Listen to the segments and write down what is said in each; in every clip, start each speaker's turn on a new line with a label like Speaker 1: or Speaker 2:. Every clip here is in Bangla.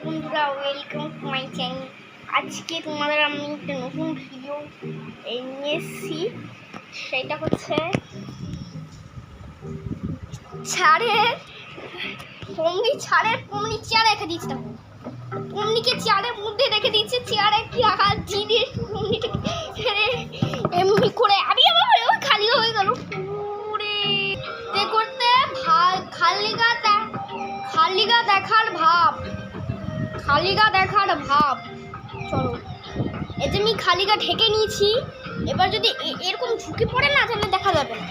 Speaker 1: বন্ধুরা, ওয়েলকাম টু মাই চ্যানেল। আজকে তোমাদের আমি একটা নতুন ভিডিও নিয়ে এসেছি। সেটা হচ্ছে কমনি চেয়ারে রেখে দিচ্ছে। দেখো, কমনিকে চেয়ারের মধ্যে রেখে দিচ্ছে। চেয়ারে কি রাখার জিনিস এমনি করে আমি আমার খালি হয়ে গেল। করতে খালিগা দেখার ভাব। চলো, এই যে আমি খালিগা ঢেকে নিয়েছি। এবার যদি এরকম ঝুঁকে পড়ে না, তাহলে দেখা যাবে না।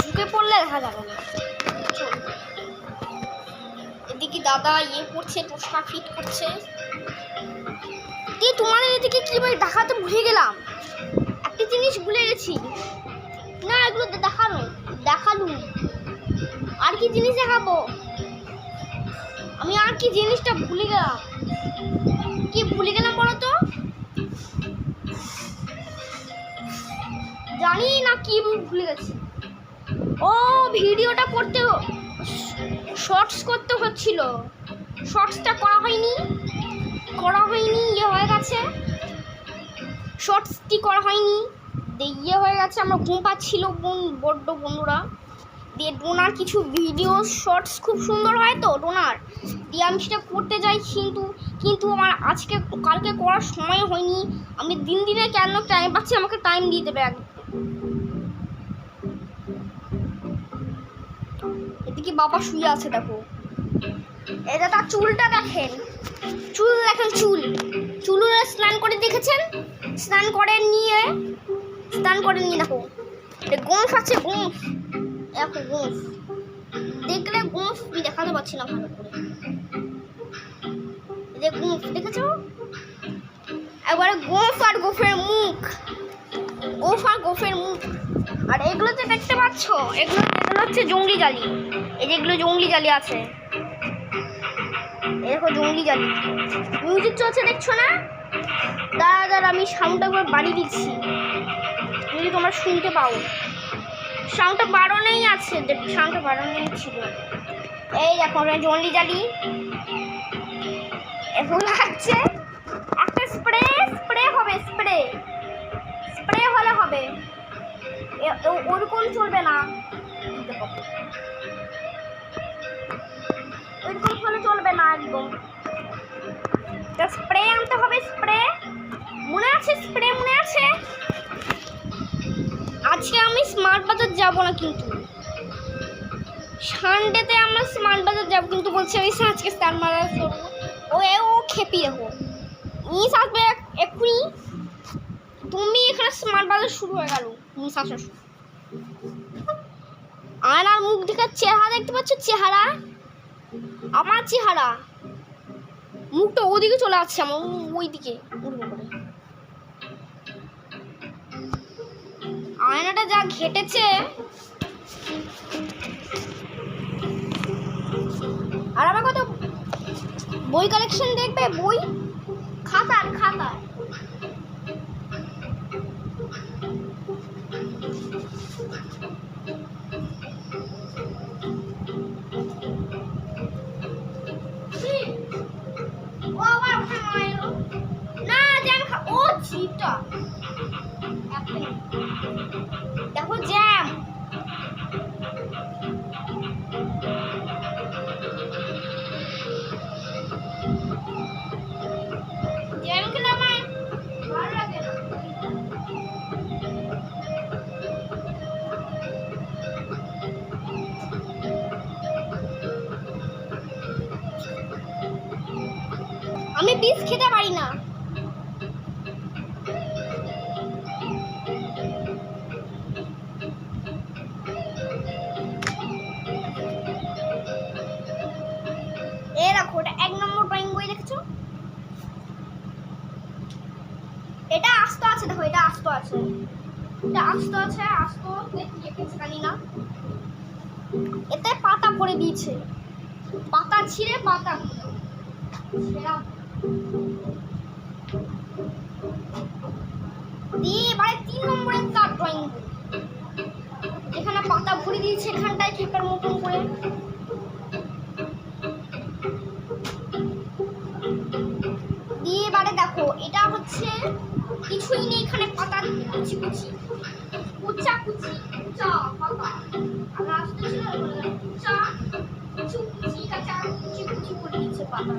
Speaker 1: ঝুঁকে পড়লে দেখা যাবে না। এদিকে দাদা করছে, পোশাক ফিট করছে। তোমাদের এদিকে কি ভাই দেখাতে ভুলে গেলাম। একটা জিনিস ভুলে গেছি না, এগুলো দেখালুম। আর কি জিনিস দেখাবো? আমি আর কি জিনিসটা ভুলে গেলাম। কি ভুলে গেলাম বলো তো? জানি না কি ভুলে গেছি। ও, ভিডিওটা করতে শর্টস করতে হচ্ছিল। শর্টসটা করা হয়নি। হয়ে গেছে। শর্টসটি করা হয়নি, হয়ে গেছে। আমার ঘুম পাচ্ছিল বড্ড বন্ধুরা। দিয়ে ডোনার কিছু ভিডিও শর্টস খুব সুন্দর হয় তো ডোনার, দিয়ে আমি সেটা করতে যাই, কিন্তু আমার কালকে করার সময় হয়নি। আমি দিনে কেন টাইম পাচ্ছি, আমাকে টাইম দিয়ে দেবে একদম। এদিকে বাবা শুয়ে আছে, দেখো। এটা তার চুলটা দেখেন। চুল স্নান করে দেখেছেন? স্নান করে নিয়ে দেখো, গোঁফ আছে। গোঁফ দেখলে গোঁফ দেখাতে পারছি না ভালো করে। গোঁফ দেখেছো? একবারে গোঁফ আর গোঁফের মুখ। আর এগুলোতে দেখতে পাচ্ছ, এগুলো হচ্ছে জঙ্গলি জালি। এই যেগুলো জঙ্গলি জালি আছে, এরকম জঙ্গলি জালি। মিউজিক চলছে, দেখছো না? দাঁড়া, আমি সাউন্ডটা একবার বাড়িয়ে দিচ্ছি, যদি তোমরা শুনতে পাও। সাউন্ডটা বাড়ানোই আছে, সাউন্ডটা বাড়ানোই ছিল। এই দেখো, জঙ্গলি জালি এখন লাগছে। একটা স্প্রে হবে, স্প্রে হলে হবে। ওরকম চলবে না, ওইরকম হলে চলবে না একদম। স্প্রে আনতে হবে। স্প্রে মনে আছে? আজকে আমি স্মার্ট বাজার যাব না, কিন্তু সানডেতে আমরা স্মার্ট বাজার যাব, কিন্তু বলছে আমি আজকে স্মার্ট বাজার করবো। ও খেপি দেখো, মিস আসবে এক্ষুনি। তুমি এখানে স্মার্ট বাজার শুরু হয়ে গেল। মিস আসা আর মুখ দেখে চেহারা দেখতে পাচ্ছ? আমার চেহারা, মুখটা ওদিকে চলে আসছে, আমার ওইদিকে। আয়নাটা যা ঘেটেছে। আর আমার কত বই কালেকশন দেখবে, বই খাতার দেখো জ্যাম। আমি বিষ খেতে পারি না। এটা 1 নম্বর ড্রয়িং বই, দেখেছো? এটা আস্ত আছে, দেখো, এটা আস্ত আছে। জানি না, এতে পাতা পড়ে দিয়েছে। পাতা ছিঁড়ে পাতা দিয়ে এবারে 3 নম্বরের তার ড্রয়িং বই, এখানে পাতা ভরে দিয়েছে, এখানটায় খেপার মতন করে। যাচ্ছে, কিছুই নেই এখানে, পাতা কুচি কুচি কুচা কুচি কুচা পাতা। আর রাস্তা ছিল কুচা কুচু কুচি কাঁচা কুচি কুচি করে দিচ্ছে পাতা।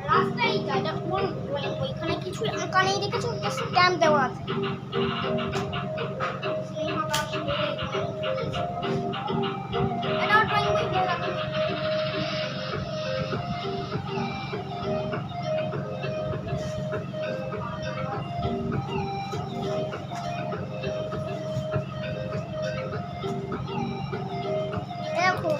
Speaker 1: রাস্তায় এটা কোন ড্রয়িং বই? এখানে কিছু আঁকা নেই, দেখেছো? স্ট্যাম্প দেওয়া আছে। এটা ড্রয়িং বই দেওয়া আছে। দেখো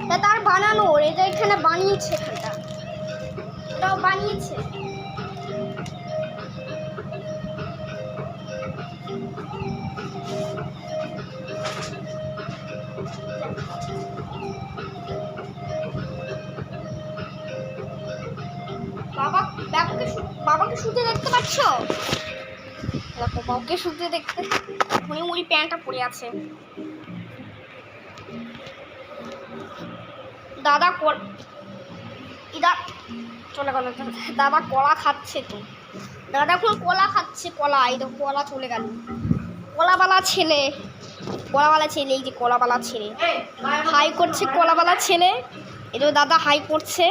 Speaker 1: এটা তার বানানো, এটা এখানে বানিয়েছে, এখানটা এটাও বানিয়েছে। বাবাকে শুতে দেখতে পাচ্ছ? দেখো বাবাকে শুতে দেখতে, উনি ওই প্যান্টটা পরে আছে। দাদা চলে গেল। দাদা কলা খাচ্ছে, তো দাদা এখন কলা খাচ্ছে, কলা। এই তো কলা চলে গেল। কলাওয়ালা ছেলে, এই যে কলাওয়ালা ছেলে হাই করছে, কলাওয়ালা ছেলে। এই তো দাদা হাই করছে,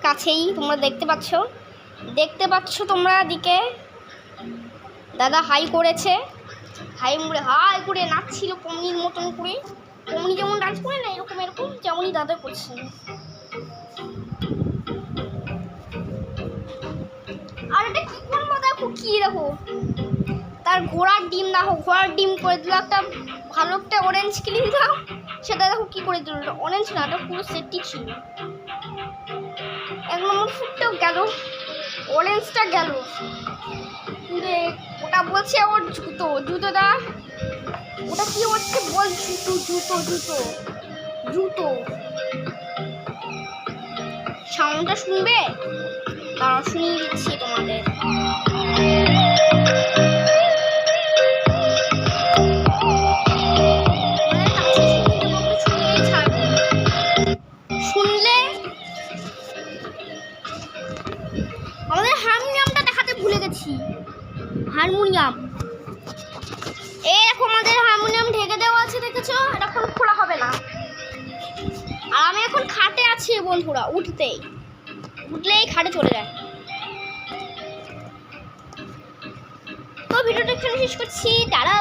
Speaker 1: কাছেই তোমরা দেখতে পাচ্ছ তোমরা দিকে। দাদা হাই করেছে, হাই করে নাচছিল কমনির মতন করে। কমনি যেমন ডান্স করে না, এরকম যেমনই দাদা করছে। আর এটা কি করবো? দেখো কি, দেখো তার ঘোড়ার ডিম, দেখো ঘোড়ার ডিম করে দিল একটা ভালো একটা অরেঞ্জ ক্লিন দাও। সেটা দেখো কি করে দিল, অরেঞ্জ না, এটা পুরো সেটটি ছিল। 1 নম্বর ফুটটাও গেল, অরেঞ্জটা গেল। ওটা বলছে ওর জুতোটা, ওটা কি হচ্ছে বল? জুতো সাউন্ডটা শুনবে? তারা শুনিয়ে দিচ্ছি তোমাদের। শুনলে আমাদের হারমোনিয়ামটা দেখাতে ভুলে গেছি। হারমোনিয়াম, এরকম আমাদের হারমোনিয়াম ঢেকে দেওয়া আছে, দেখেছো? এটা এখন খোলা হবে না। আর আমি এখন খাটে আছি বন্ধুরা, উঠলেই খাটে চলে যায়। তো ভিডিওটা এখানে শেষ করছি, টাটা।